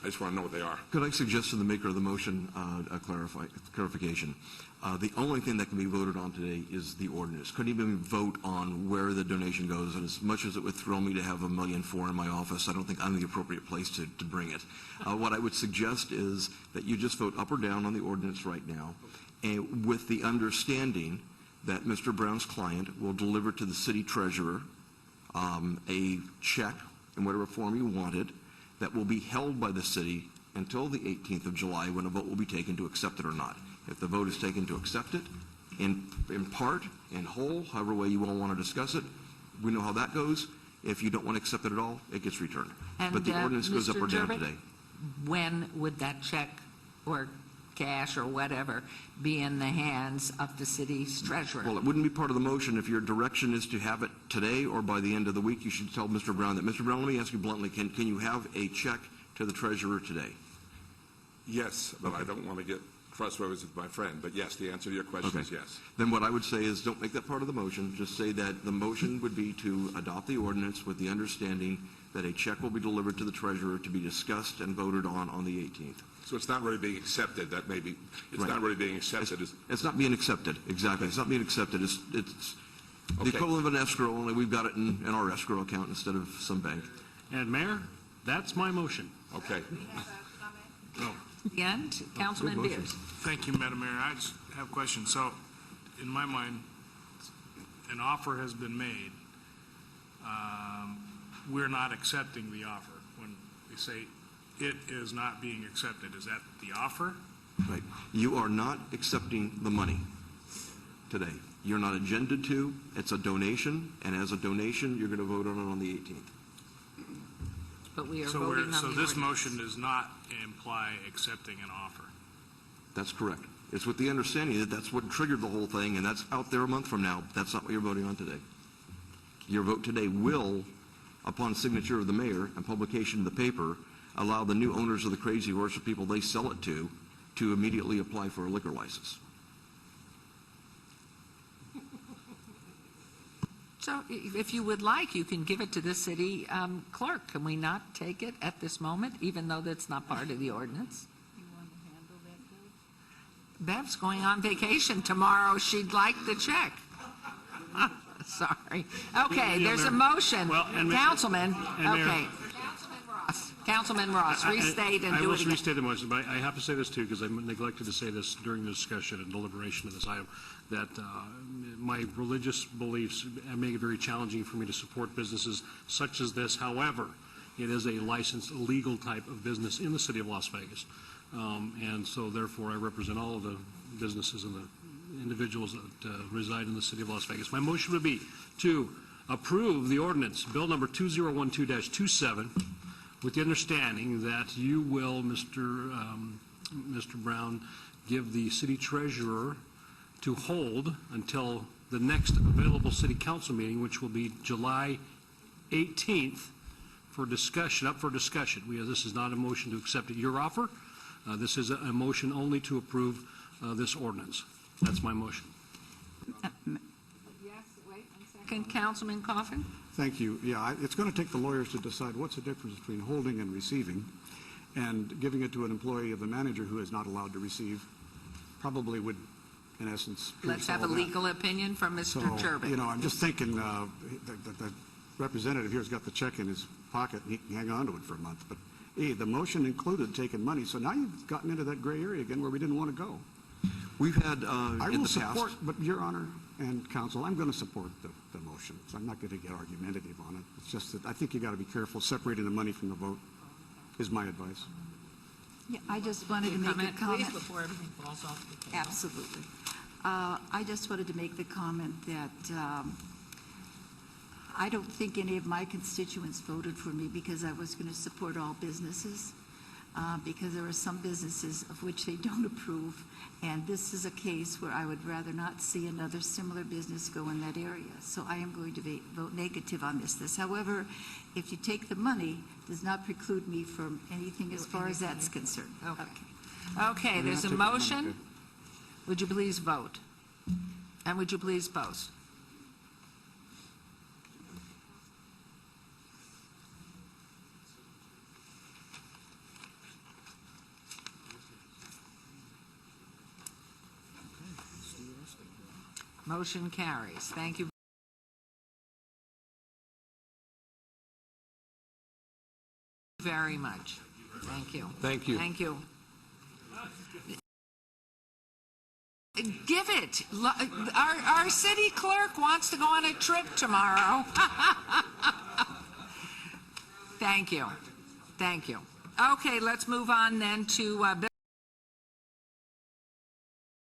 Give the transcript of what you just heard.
I just want to know what they are. Could I suggest to the maker of the motion a clarification? The only thing that can be voted on today is the ordinance. Couldn't even vote on where the donation goes, and as much as it would thrill me to have $1.4 million in my office, I don't think I'm the appropriate place to bring it. What I would suggest is that you just vote up or down on the ordinance right now, and with the understanding that Mr. Brown's client will deliver to the city treasurer a check in whatever form you want it, that will be held by the city until the 18th of July when a vote will be taken to accept it or not. If the vote is taken to accept it, in part, in whole, however way you all want to discuss it, we know how that goes. If you don't want to accept it at all, it gets returned. And, but the ordinance goes up or down today. When would that check or cash or whatever be in the hands of the city's treasurer? Well, it wouldn't be part of the motion. If your direction is to have it today or by the end of the week, you should tell Mr. Brown that, Mr. Brown, let me ask you bluntly, can you have a check to the treasurer today? Yes, but I don't want to get crossroads with my friend. But yes, the answer to your question is yes. Then what I would say is don't make that part of the motion. Just say that the motion would be to adopt the ordinance with the understanding that a check will be delivered to the treasurer to be discussed and voted on the 18th. So it's not really being accepted. That may be. It's not really being accepted. It's not being accepted. Exactly. It's not being accepted. It's the equivalent of an escrow, only we've got it in our escrow account instead of some bank. And Mayor, that's my motion. Okay. And Councilman Beers. Thank you, Madam Mayor. I just have a question. So, in my mind, an offer has been made. We're not accepting the offer. When we say it is not being accepted, is that the offer? Right. You are not accepting the money today. You're not agendaed to. It's a donation, and as a donation, you're going to vote on it on the 18th. But we are voting on the So this ordinance. motion does not imply accepting an offer. That's correct. It's with the understanding that that's what triggered the whole thing, and that's out there a month from now. That's not what you're voting on today. Your vote today will, upon signature of the mayor and publication in the paper, allow the new owners of the Crazy Horse, the people they sell it to immediately apply for a liquor license. So if you would like, you can give it to the city clerk. Can we not take it at this moment, even though that's not part of the ordinance? You want to handle that, Bev? Bev's going on vacation tomorrow. She'd like the check. Sorry. Okay, there's a motion. Well, Councilman, Mayor. okay. Councilman Ross, restate and I do will it again. restate the motion, but I have to say this too, because I neglected to say this during the discussion and deliberation of this item, that my religious beliefs make it very challenging for me to support businesses such as this. However, it is a licensed, legal type of business in the city of Las Vegas. And so therefore I represent all of the businesses and the individuals that reside in the city of Las Vegas. My motion would be to approve the ordinance, bill number 2012-27, with the understanding that you will, Mr. Brown, give the city treasurer to hold until the next available city council meeting, which will be July 18th, for discussion, up for discussion. This is not a motion to accept your offer. This is a motion only to approve this ordinance. That's my motion. Yes, wait 1 second. Councilman Coffin? Thank you. Yeah, it's going to take the lawyers to decide what's the difference between holding and receiving, and giving it to an employee of the manager who is not allowed to receive probably would, in essence, Let's have a legal opinion from Mr. Turbin. You know, I'm just thinking the representative here has got the check in his pocket and he can hang on to it for a month. But the motion included taking money, so now you've gotten into that gray area again where we didn't want to go. We've had I in will the past. support, but Your Honor and Council, I'm going to support the motion. So I'm not going to get argumentative on it. It's just that I think you got to be careful separating the money from the vote. Is my advice. Yeah, I just wanted to make a comment. Please, before everything falls off the table. Absolutely. I just wanted to make the comment that I don't think any of my constituents voted for me because I was going to support all businesses, because there are some businesses of which they don't approve, and this is a case where I would rather not see another similar business go in that area. So I am going to vote negative on this. However, if you take the money, does not preclude me from anything as far as that's concerned. Okay, there's a motion. Would you please vote? And would you please post? Motion carries. Thank you very much. Thank you. Thank you. Thank you. Give it. Our city clerk wants to go on a trip tomorrow. Thank you. Thank you. Okay, let's move on then to